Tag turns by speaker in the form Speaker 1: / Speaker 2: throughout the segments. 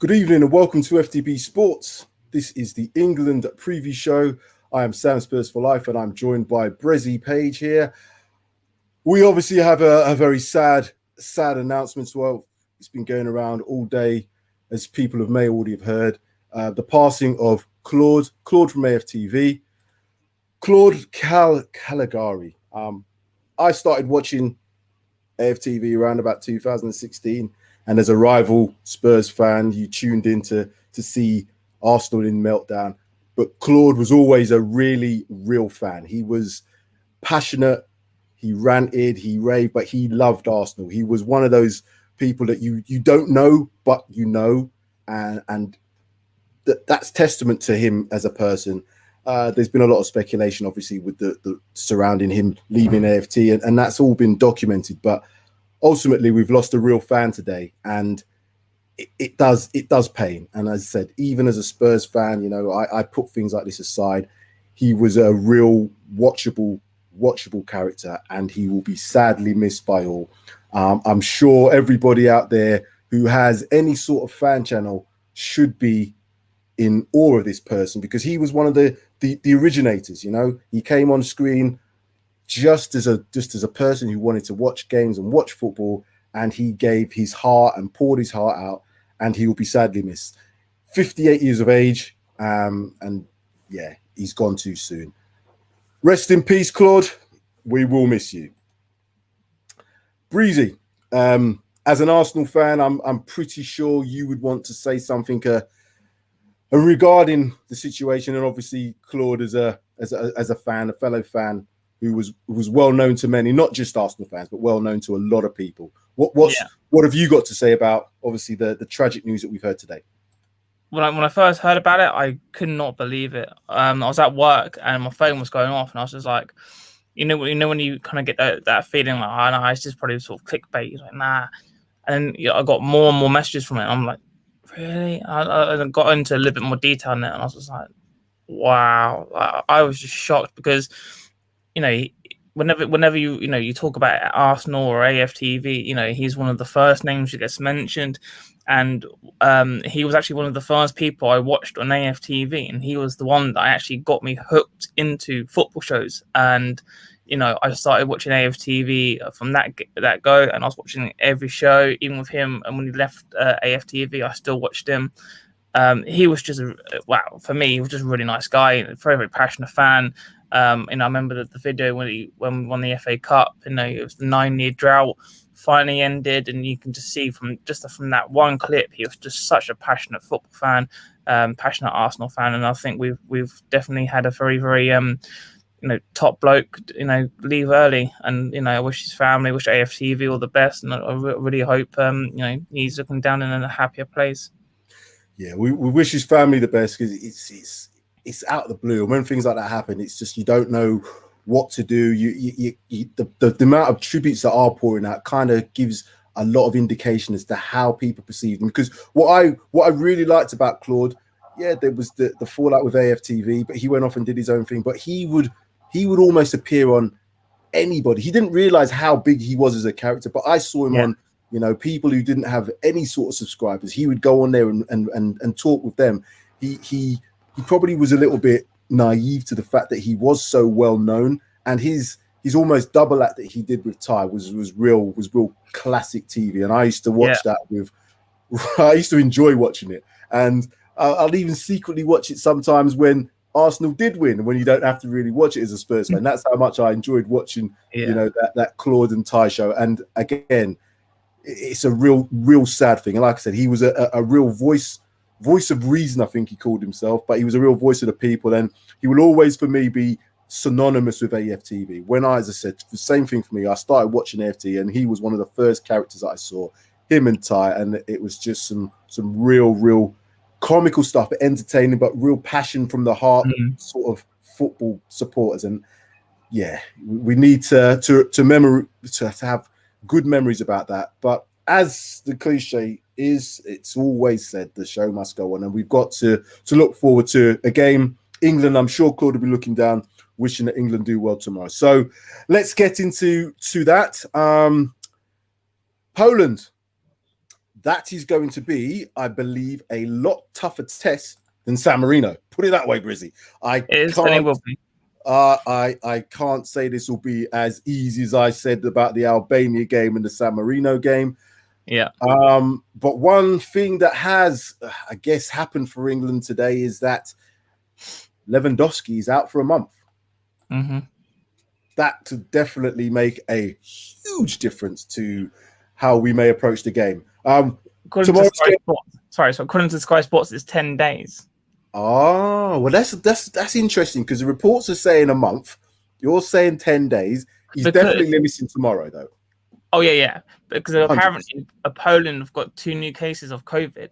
Speaker 1: Good evening and welcome to FTB Sports. This is the England preview show. I am Sam Spurs for Life and I'm joined by Brezzy Page here. We obviously have a very sad announcement. Well, it's been going around all day, as people may already have heard. The passing of Claude from AFTV. Claude Caligari. I started watching AFTV around about 2016. And as a rival Spurs fan, you tuned in to see Arsenal in meltdown. But Claude was always a really real fan. He was passionate. He ranted, he raved, but he loved Arsenal. He was one of those people that you don't know, but you know. And that's testament to him as a person. There's been a lot of speculation, obviously, with the surrounding him leaving AFT, and that's all been documented. But ultimately, we've lost a real fan today, and it does pain. And as I said, even as a Spurs fan, you know, I put things like this aside. He was a real watchable character, and he will be sadly missed by all. I'm sure everybody out there who has any sort of fan channel should be in awe of this person, because he was one of the originators. You know, he came on screen just as a person who wanted to watch games and watch football, and he gave his heart and poured his heart out, and he will be sadly missed. 58 years of age, and yeah, he's gone too soon. Rest in peace, Claude. We will miss you. Breezy, as an Arsenal fan, I'm pretty sure you would want to say something regarding the situation, and obviously Claude as a fan, a fellow fan who was well known to many, not just Arsenal fans, but well known to a lot of people. What have you got to say about obviously the tragic news that we've heard today?
Speaker 2: When I first heard about it, I could not believe it. I was at work and my phone was going off, and I was just like, you know when you kind of get that feeling like, oh, no, it's just probably sort of clickbait. It's like, nah. And then I got more and more messages from it. And I'm like, really? I got into a little bit more detail on it, and I was just like, wow. I was just shocked because, you know, whenever you talk about Arsenal or AFTV, you know, he's one of the first names that gets mentioned, and he was actually one of the first people I watched on AFTV, and he was the one that actually got me hooked into football shows. And you know, I started watching AFTV from that go, and I was watching every show, even with him. And when he left AFTV, I still watched him. He was just for me, he was just a really nice guy, a very, very passionate fan. And I remember the video when we won the FA Cup. You know, it was the 9-year drought finally ended, and you can just see from that one clip, he was just such a passionate football fan, passionate Arsenal fan. And I think we've definitely had a very, very top bloke, leave early. And I wish his family, wish AFTV all the best, and I really hope he's looking down in a happier place.
Speaker 1: Yeah, we wish his family the best, because it's out of the blue, and when things like that happen, it's just you don't know what to do. The amount of tributes that are pouring out kind of gives a lot of indication as to how people perceive them. Because what I really liked about Claude, yeah, there was the fallout with AFTV, but he went off and did his own thing. But he would almost appear on anybody. He didn't realize how big he was as a character, but I saw him on people who didn't have any sort of subscribers. He would go on there and talk with them. He probably was a little bit naive to the fact that he was so well known, and his almost double act that he did with Ty was real classic TV. And I used to watch that I used to enjoy watching it, and I'll even secretly watch it sometimes when Arsenal did win, and when you don't have to really watch it as a Spurs fan. That's how much I enjoyed watching that Claude and Ty show. And again, it's a real sad thing. And like I said, he was a real voice of reason, I think he called himself, but he was a real voice of the people, and he will always for me be synonymous with AFTV. When as I said, the same thing for me, I started watching AFT, and he was one of the first characters that I saw, him and Ty, and it was just some real comical stuff, but entertaining, but real passion from the heart, sort of football supporters. And yeah, we need to have good memories about that. But as the cliche is, it's always said, the show must go on, and we've got to look forward to a game. England, I'm sure Claude will be looking down, wishing that England do well tomorrow. So let's get into that. Poland, that is going to be, I believe, a lot tougher test than San Marino. Put it that way, Brizzy. I can't say this will be as easy as I said about the Albania game and the San Marino game.
Speaker 2: Yeah.
Speaker 1: But one thing that has, I guess, happened for England today is that Lewandowski is out for a month.
Speaker 2: Mm-hmm.
Speaker 1: That to definitely make a huge difference to how we may approach the game.
Speaker 2: According to Sky Sports, it's 10 days.
Speaker 1: Oh, well, that's interesting because the reports are saying a month. You're saying 10 days. He's definitely missing tomorrow, though.
Speaker 2: Oh, yeah. Because apparently Poland have got 2 new cases of COVID,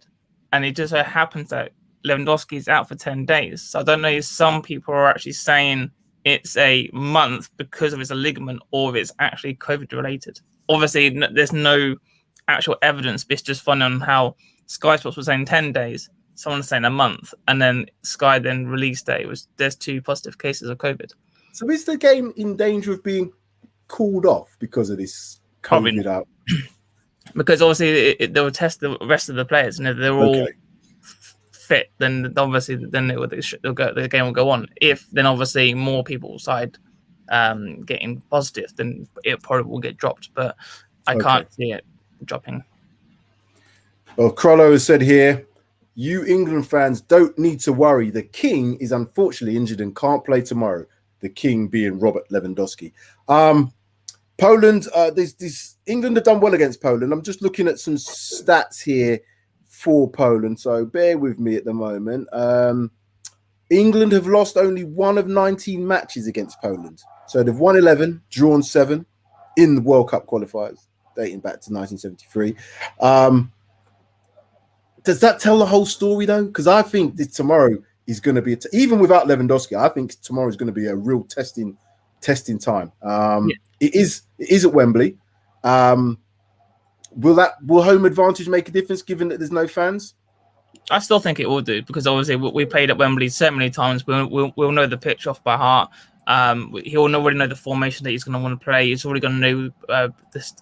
Speaker 2: and it just so happens that Lewandowski is out for 10 days. So I don't know if some people are actually saying it's a month because of it's a ligament or if it's actually COVID related. Obviously, there's no actual evidence, but it's just fun on how Sky Sports was saying 10 days. Someone's saying a month, and then Sky then released that there's 2 positive cases of COVID.
Speaker 1: So is the game in danger of being called off because of this COVID out?
Speaker 2: Because obviously they will test the rest of the players, and if they're all fit, then obviously the game will go on. If then obviously more people side getting positive, then it probably will get dropped. But I can't see it dropping.
Speaker 1: Well, Crollo has said here, you England fans don't need to worry. The King is unfortunately injured and can't play tomorrow. The King being Robert Lewandowski. Poland, England have done well against Poland. I'm just looking at some stats here for Poland, so bear with me at the moment. England have lost only 1 of 19 matches against Poland. So they've won 11, drawn 7 in the World Cup qualifiers, dating back to 1973. Does that tell the whole story, though? Because I think tomorrow is going to be, even without Lewandowski, I think tomorrow is going to be a real testing time. It is at Wembley. Will home advantage make a difference given that there's no fans?
Speaker 2: I still think it will do, because obviously we played at Wembley so many times. We'll know the pitch off by heart. He'll already know the formation that he's going to want to play. He's already going to know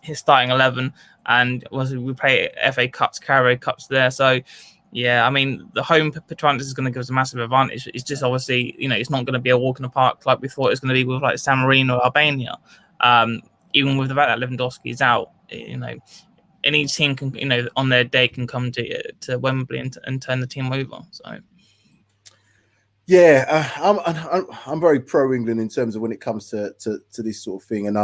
Speaker 2: his starting 11, and we play FA Cups, Carabao Cups there. So, yeah, I mean, the home advantage is going to give us a massive advantage. It's just obviously, it's not going to be a walk in the park like we thought it was going to be with like San Marino or Albania. Even with the fact that Lewandowski is out, any team can, on their day can come to Wembley and turn the team over. So.
Speaker 1: Yeah, I'm very pro England in terms of when it comes to this sort of thing, and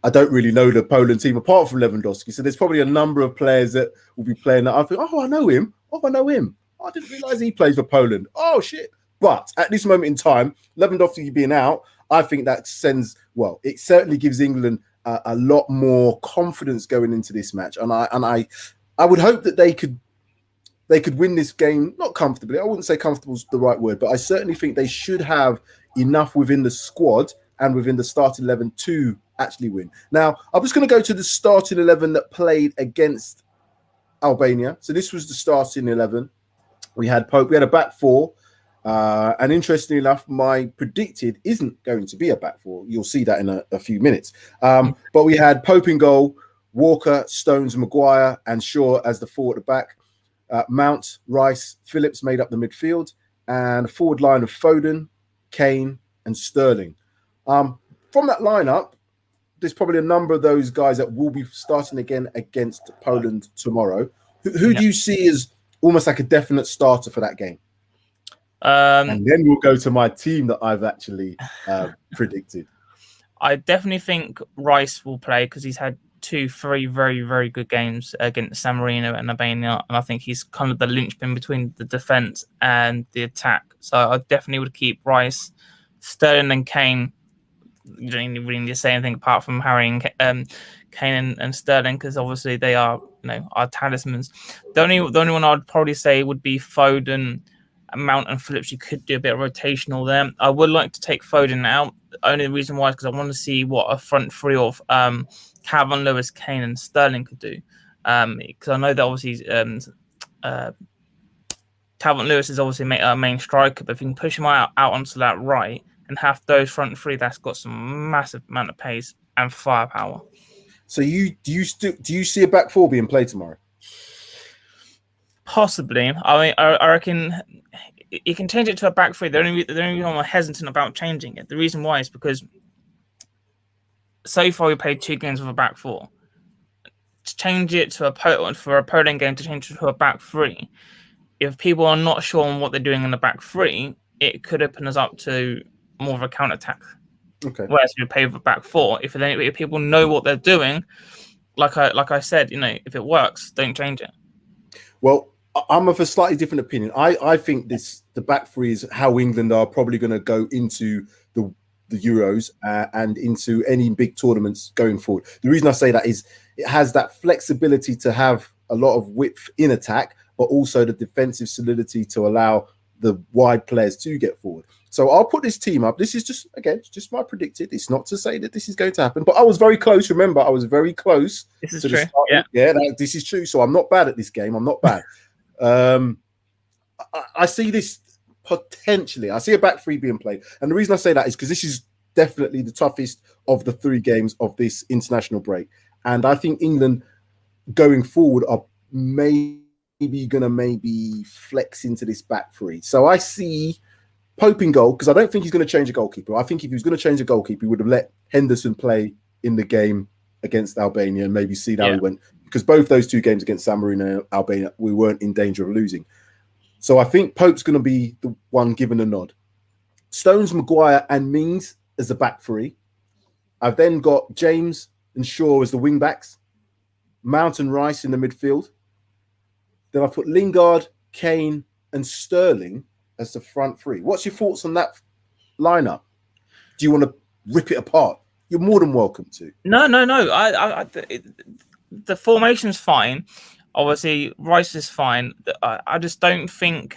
Speaker 1: I don't really know the Poland team apart from Lewandowski. So there's probably a number of players that will be playing that I think, I know him. Oh, I didn't realize he plays for Poland. Oh shit! But at this moment in time, Lewandowski being out, I think that it certainly gives England a lot more confidence going into this match, and I would hope that they could win this game, not comfortably. I wouldn't say comfortable is the right word, but I certainly think they should have enough within the squad and within the starting 11 to actually win. Now, I'm just going to go to the starting 11 that played against Albania. So this was the starting 11. We had Pope. We had a back 4. And interestingly enough, my predicted isn't going to be a back 4. You'll see that in a few minutes. But we had Pope in goal, Walker, Stones, Maguire, and Shaw as the 4 at the back. Mount, Rice, Phillips made up the midfield, and a forward line of Foden, Kane, and Sterling. From that lineup, there's probably a number of those guys that will be starting again against Poland tomorrow. Who do you see as almost like a definite starter for that game? And then we'll go to my team that I've actually predicted.
Speaker 2: I definitely think Rice will play because he's had 2-3 very, very good games against San Marino and Albania, and I think he's kind of the linchpin between the defense and the attack. So I definitely would keep Rice, Sterling, and Kane. You don't really need to say anything apart from Harry and Kane and Sterling, because obviously they are, our talismans. The only one I would probably say would be Foden, Mount, and Phillips. You could do a bit of rotational there. I would like to take Foden out. The only reason why is because I want to see what a front 3 of Calvin Lewis, Kane, and Sterling could do. Because I know that obviously Calvin Lewis is obviously a main striker, but if you can push him out onto that right and have those front 3, that's got some massive amount of pace and firepower.
Speaker 1: So do you see a back 4 being played tomorrow?
Speaker 2: Possibly. I mean, I reckon you can change it to a back three. The only reason I'm hesitant about changing it, the reason why is because so far we played 2 games with a back four. To change it to for a Poland game, to change it to a back three, if people are not sure on what they're doing in the back three, it could open us up to more of a counter attack.
Speaker 1: Okay.
Speaker 2: Whereas we play with a back four, if people know what they're doing, like I said, if it works, don't change it.
Speaker 1: Well, I'm of a slightly different opinion. I think the back three is how England are probably going to go into the Euros and into any big tournaments going forward. The reason I say that is it has that flexibility to have a lot of width in attack, but also the defensive solidity to allow the wide players to get forward. So I'll put this team up. This is just my predicted. It's not to say that this is going to happen, but I was very close. Remember, I was very close.
Speaker 2: This is true.
Speaker 1: This is true. So I'm not bad at this game. I'm not bad. I see this potentially. I see a back three being played, and the reason I say that is because this is definitely the toughest of the 3 games of this international break, and I think England going forward are maybe flex into this back three. So I see Pope in goal, because I don't think he's going to change a goalkeeper. I think if he was going to change a goalkeeper, he would have let Henderson play in the game against Albania and maybe see how he went. Because both those 2 games against San Marino and Albania, we weren't in danger of losing. So I think Pope's going to be the one given a nod. Stones, Maguire and Mings as the back three. I've then got James and Shaw as the wing backs. Mount and Rice in the midfield. Then I put Lingard, Kane and Sterling as the front three. What's your thoughts on that lineup? Do you want to rip it apart? You're more than welcome to.
Speaker 2: No. The formation's fine. Obviously, Rice is fine. I just don't think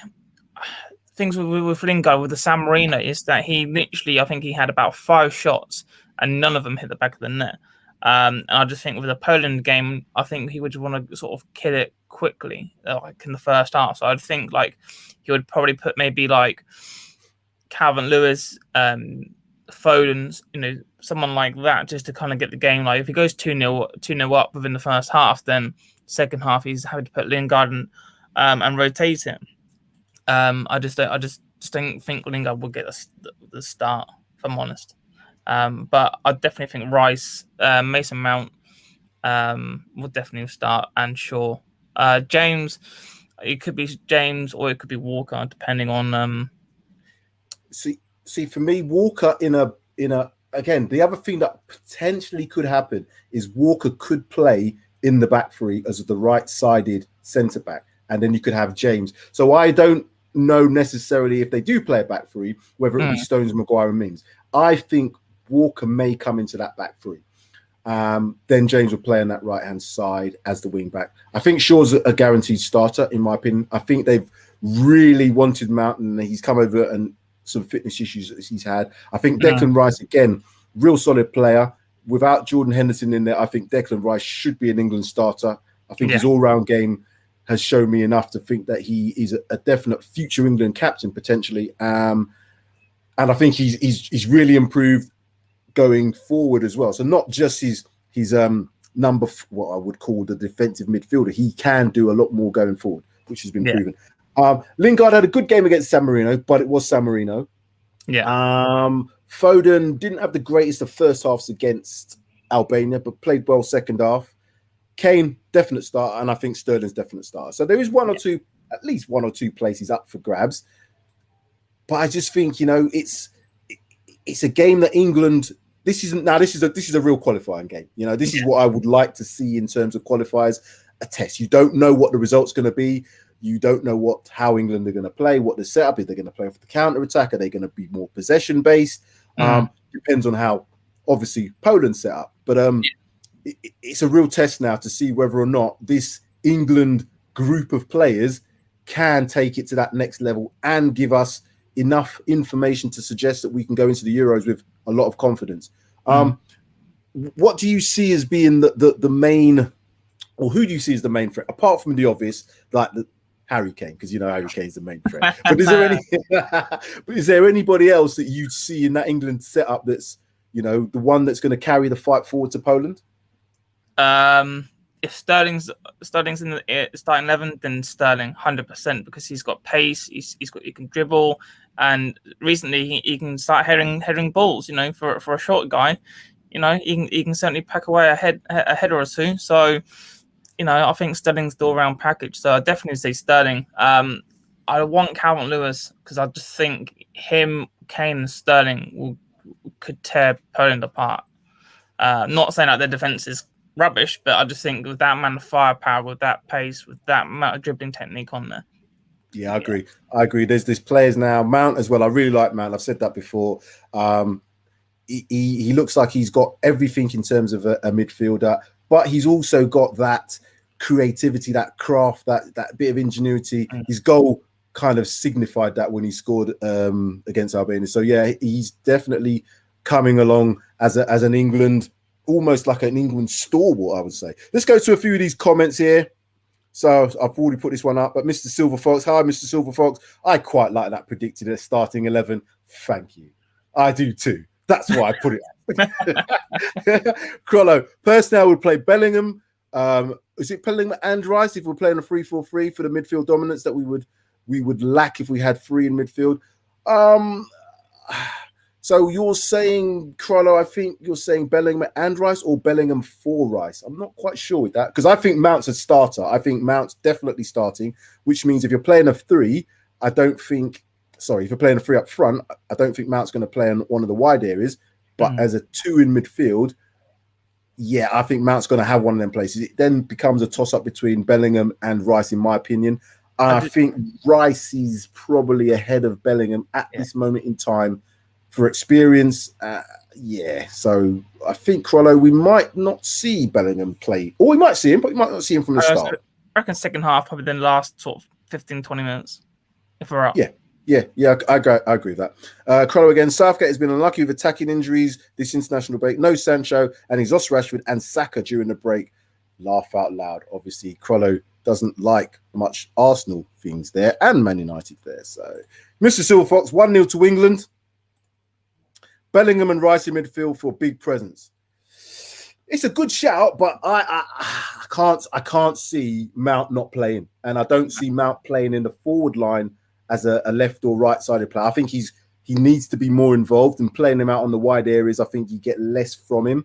Speaker 2: things with Lingard with the San Marino is that he literally, I think he had about 5 shots and none of them hit the back of the net. And I just think with the Poland game, I think he would want to sort of kill it quickly, like in the first half. So I'd think like he would probably put maybe like Calvin Lewis, Foden, someone like that, just to kind of get the game. Like if he goes 2-0 up within the first half, then second half he's having to put Lingard and rotate him. I just don't think Lingard will get the start, if I'm honest. But I definitely think Rice, Mason Mount will definitely start, and Shaw. James, it could be James or it could be Walker, depending on.
Speaker 1: See, for me, Walker in a again, the other thing that potentially could happen is Walker could play in the back three as the right-sided centre back, and then you could have James. So I don't know necessarily if they do play a back three, whether it be Stones, Maguire, and Mings. I think Walker may come into that back three. Then James will play on that right-hand side as the wing back. I think Shaw's a guaranteed starter, in my opinion. I think they've really wanted Mountain. He's come over and some fitness issues that he's had. I think Declan Rice, again, real solid player. Without Jordan Henderson in there, I think Declan Rice should be an England starter. I think his all-round game has shown me enough to think that he is a definite future England captain, potentially. And I think he's really improved going forward as well. So not just his number, what I would call the defensive midfielder. He can do a lot more going forward, which has been proven. Lingard had a good game against San Marino, but it was San Marino. Foden didn't have the greatest of first halves against Albania, but played well second half. Kane, definite starter, and I think Sterling's definite starter. So there is at least one or two places up for grabs. But I just think, it's a game that England. This is a real qualifying game. This is what I would like to see in terms of qualifiers. A test. You don't know what the result's going to be. You don't know how England are going to play, what the setup is. They're going to play off the counter attack. Are they going to be more possession based? Depends on how obviously Poland set up. But it's a real test now to see whether or not this England group of players can take it to that next level and give us enough information to suggest that we can go into the Euros with a lot of confidence. What do you see as being the main, or who do you see as the main threat, apart from the obvious, like the Harry Kane, because Harry Kane's the main threat. But is there anybody else that you see in that England setup that's the one that's going to carry the fight forward to Poland?
Speaker 2: if Sterling's in the starting 11, then Sterling 100%, because he's got pace, he can dribble, and recently he can start heading balls. You know, for a short guy, you know, he can certainly pack away a header or two. So, you know, I think Sterling's the all-round package. So I definitely say Sterling. I want Calvin Lewis because I just think him, Kane, and Sterling could tear Poland apart. Not saying that their defense is rubbish, but I just think with that amount of firepower, with that pace, with that amount of dribbling technique on there.
Speaker 1: Yeah, I agree. There's players now, Mount as well. I really like Mount. I've said that before. He looks like he's got everything in terms of a midfielder, but he's also got that creativity, that craft, that bit of ingenuity. His goal kind of signified that when he scored against Albania. So yeah, he's definitely coming along as an England, almost like an England stalwart, I would say. Let's go to a few of these comments here. So I've already put this one up, but Mr. Silver Fox, hi, Mr. Silver Fox. I quite like that predicted at starting 11. Thank you. I do too. That's why I put it up. Crollo, personally, I would play Bellingham. Is it Bellingham and Rice if we're playing a 3-4-3 for the midfield dominance that we would lack if we had three in midfield? So you're saying, Crollo, I think you're saying Bellingham and Rice or Bellingham for Rice. I'm not quite sure with that because I think Mount's a starter. I think Mount's definitely starting, which means if you're playing a three, if you're playing a three up front, I don't think Mount's going to play on one of the wide areas. But as a two in midfield, yeah, I think Mount's going to have one of them places. It then becomes a toss-up between Bellingham and Rice, in my opinion. I think Rice is probably ahead of Bellingham at this moment in time. For experience, so I think, Crollo, we might not see Bellingham play. Or we might see him, but we might not see him from the start.
Speaker 2: I reckon second half, probably then last sort of 15, 20 minutes, if we're up.
Speaker 1: Yeah, I agree with that. Crollo again, Southgate has been unlucky with attacking injuries this international break. No Sancho, and he's lost Rashford and Saka during the break. Laugh out loud. Obviously, Crollo doesn't like much Arsenal things there and Man United there. So, Mr. Silver Fox, 1-0 to England. Bellingham and Rice in midfield for a big presence. It's a good shout, but I can't see Mount not playing, and I don't see Mount playing in the forward line as a left or right-sided player. I think he needs to be more involved, and playing him out on the wide areas, I think you get less from him.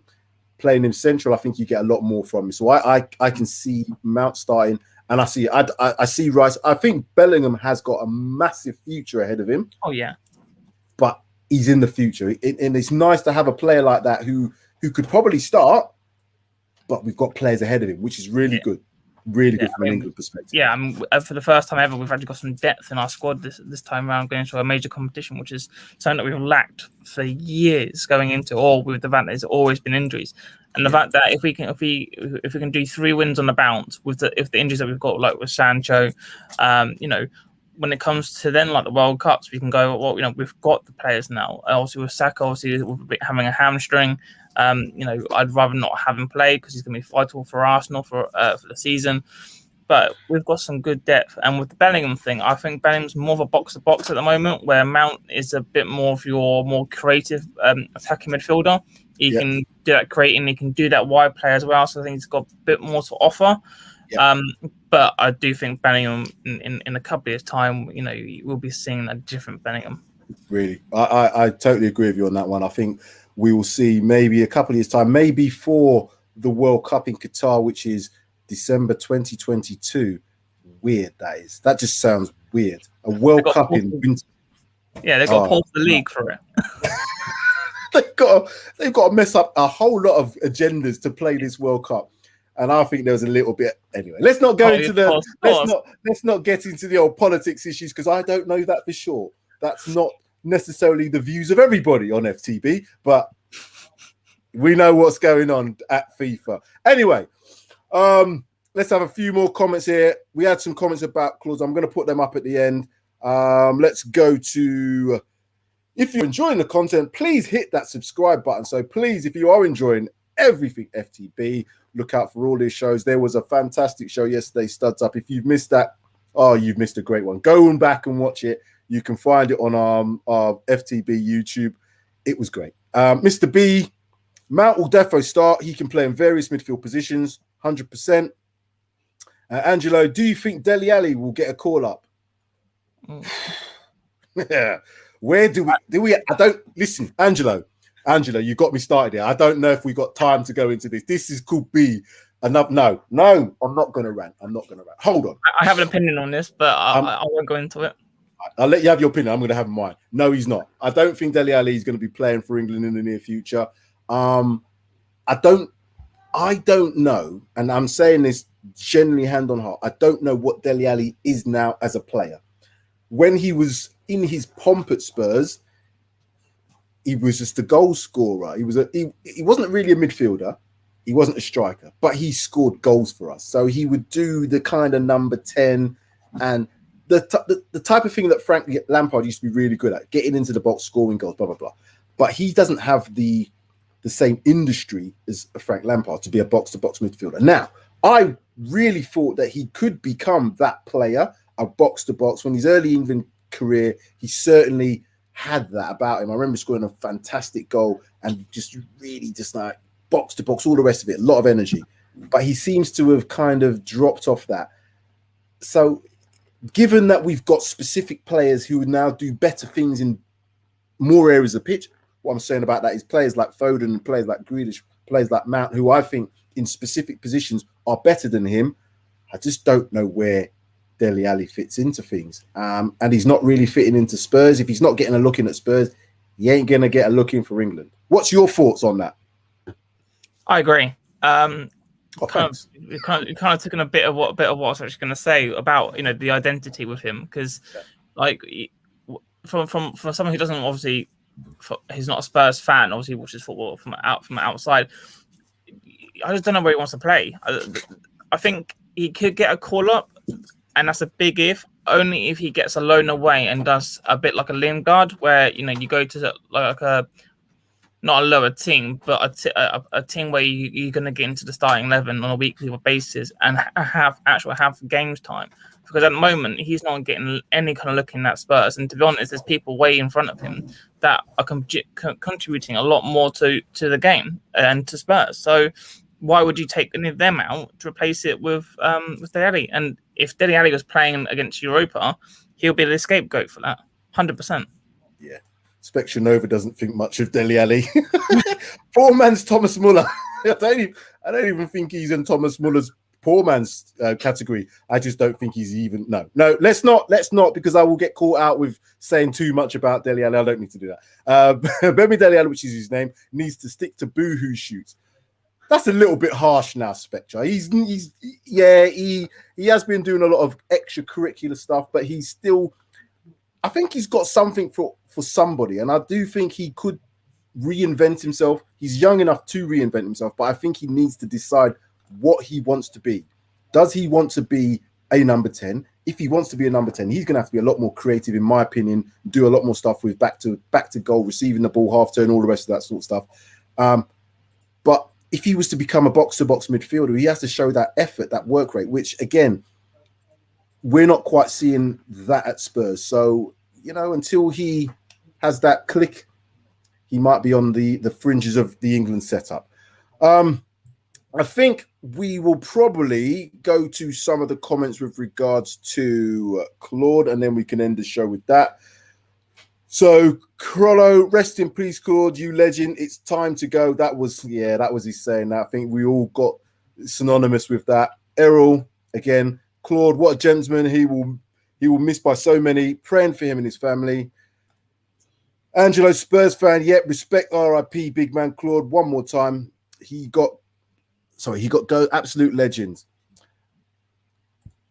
Speaker 1: Playing him central, I think you get a lot more from him. So I can see Mount starting, and I see Rice. I think Bellingham has got a massive future ahead of him.
Speaker 2: Oh yeah,
Speaker 1: but he's in the future, and it's nice to have a player like that who could probably start, but we've got players ahead of him, which is really good. Really good from an England perspective.
Speaker 2: Yeah, for the first time ever, we've actually got some depth in our squad this time around, going into a major competition, which is something that we've lacked for years going into, or with the fact that there's always been injuries. And the fact that if we can do 3 wins on the bounce with the injuries that we've got, like with Sancho, when it comes to then like the World Cups, we can go, well, we've got the players now. Obviously with Saka, having a hamstring, I'd rather not have him play because he's going to be vital for Arsenal for the season. But we've got some good depth, and with the Bellingham thing, I think Bellingham's more of a box-to-box at the moment, where Mount is a bit more of your more creative attacking midfielder. He can do that creating, he can do that wide play as well. So I think he's got a bit more to offer. But I do think Bellingham in a couple of years' time, we'll be seeing a different Bellingham. Really,
Speaker 1: I totally agree with you on that one. I think we will see maybe a couple of years' time, maybe for the World Cup in Qatar, which is December 2022. Weird that is. That just sounds weird. A World Cup in winter.
Speaker 2: Yeah, they've got to pause the league for it.
Speaker 1: They've got to mess up a whole lot of agendas to play this World Cup. And I think there was a little bit anyway. Let's not go into let's not get into the old politics issues, because I don't know that for sure. That's not necessarily the views of everybody on FTB, but we know what's going on at FIFA. Anyway, let's have a few more comments here. We had some comments about clause. I'm going to put them up at the end. Let's go to, if you're enjoying the content, please hit that subscribe button. So please, if you are enjoying everything FTB, look out for all these shows. There was a fantastic show yesterday, Studs Up. If you've missed that, you've missed a great one. Go on back and watch it. You can find it on our FTB YouTube. It was great. Mr. B, Mount will defo start. He can play in various midfield positions, 100%. Angelo, do you think Dele Alli will get a call up? Yeah. Where do we? I don't listen, Angelo. Angelo, you got me started here. I don't know if we got time to go into this. Could be enough. No, I'm not going to rant. Hold on.
Speaker 2: I have an opinion on this, but I won't go into it.
Speaker 1: I'll let you have your opinion. I'm going to have mine. No, he's not. I don't think Dele Alli is going to be playing for England in the near future. I don't know, and I'm saying this genuinely hand on heart. I don't know what Dele Alli is now as a player. When he was in his pomp at Spurs, he was just a goal scorer. He wasn't really a midfielder. He wasn't a striker, but he scored goals for us. So he would do the kind of number 10 and the type of thing that Frank Lampard used to be really good at, getting into the box, scoring goals, blah, blah, blah. But he doesn't have the same industry as Frank Lampard to be a box-to-box midfielder. Now, I really thought that he could become that player, a box-to-box. When his early England career, he certainly had that about him. I remember scoring a fantastic goal and just really just like box-to-box, all the rest of it, a lot of energy. But he seems to have kind of dropped off that. So given that we've got specific players who now do better things in more areas of pitch, what I'm saying about that is players like Foden and players like Grealish, players like Mount, who I think in specific positions are better than him. I just don't know where Dele Alli fits into things. And he's not really fitting into Spurs. If he's not getting a look in at Spurs, he ain't going to get a look in for England. What's your thoughts on that?
Speaker 2: I agree. You kind of taken a bit of what I was actually going to say about the identity with him, because like from someone who doesn't obviously, he's not a Spurs fan, obviously watches football from outside. I just don't know where he wants to play. I think he could get a call up, and that's a big if. Only if he gets a loan away and does a bit like a Lingard, where you go to like a not a lower team, but a team where you're going to get into the starting 11 on a weekly basis and have games time. Because at the moment, he's not getting any kind of look in that Spurs. And to be honest, there's people way in front of him that are contributing a lot more to the game and to Spurs. So why would you take any of them out to replace it with Dele Alli? And if Dele Alli was playing against Europa, he'll be the scapegoat for that, 100%.
Speaker 1: Yeah. Spectre Nova doesn't think much of Dele Alli. Poor man's Thomas Muller. I don't even think he's in Thomas Muller's poor man's category. I just don't think he's even. No. Let's not, because I will get caught out with saying too much about Dele Alli. I don't need to do that. Bemi Dele Alli, which is his name, needs to stick to boohoo shoots. That's a little bit harsh now, Spectre. He has been doing a lot of extracurricular stuff, but he's still. I think he's got something for somebody, and I do think he could reinvent himself. He's young enough to reinvent himself, but I think he needs to decide what he wants to be. Does he want to be a number 10? If he wants to be a number 10, he's going to have to be a lot more creative, in my opinion, do a lot more stuff with back to goal, receiving the ball, half turn, all the rest of that sort of stuff. But if he was to become a box-to-box midfielder, he has to show that effort, that work rate, which, again, we're not quite seeing that at Spurs. So, until he has that click, he might be on the fringes of the England setup. I think we will probably go to some of the comments with regards to Claude, and then we can end the show with that. So, Crollo, rest in peace, Claude, you legend. It's time to go. That was his saying that. I think we all got synonymous with that. Errol, again, Claude, what a gentleman. He will miss by so many. Praying for him and his family. Angelo, Spurs fan. Yep, respect RIP, big man Claude. One more time. He got go absolute legend.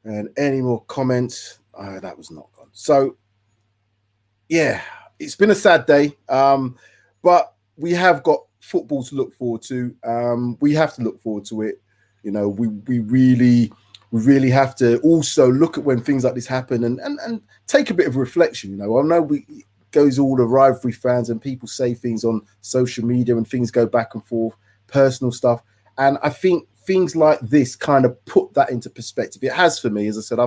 Speaker 1: And any more comments? That was not gone. So, yeah, it's been a sad day. But we have got football to look forward to. We have to look forward to it. We really have to also look at when things like this happen and take a bit of reflection. I know goes all the rivalry fans and people say things on social media and things go back and forth, personal stuff. And I think things like this kind of put that into perspective. It has for me. As I said,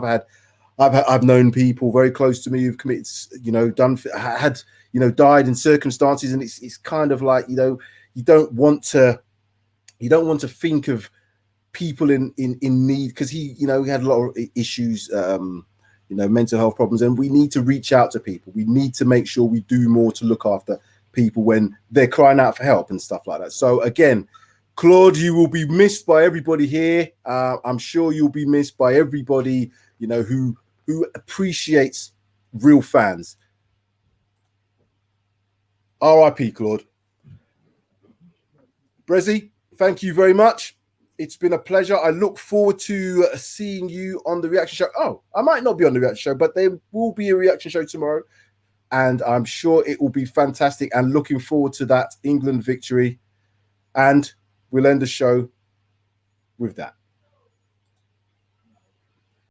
Speaker 1: I've known people very close to me who've committed, died in circumstances, and it's kind of like, you don't want to think of people in need, because he had a lot of issues, mental health problems, and we need to reach out to people. We need to make sure we do more to look after people when they're crying out for help and stuff like that. So again, Claude, you will be missed by everybody here. I'm sure you'll be missed by everybody, who appreciates real fans. R.I.P. Claude. Brezzy, thank you very much. It's been a pleasure. I look forward to seeing you on the reaction show. Oh, I might not be on the reaction show, but there will be a reaction show tomorrow, and I'm sure it will be fantastic, and looking forward to that England victory. And we'll end the show with that.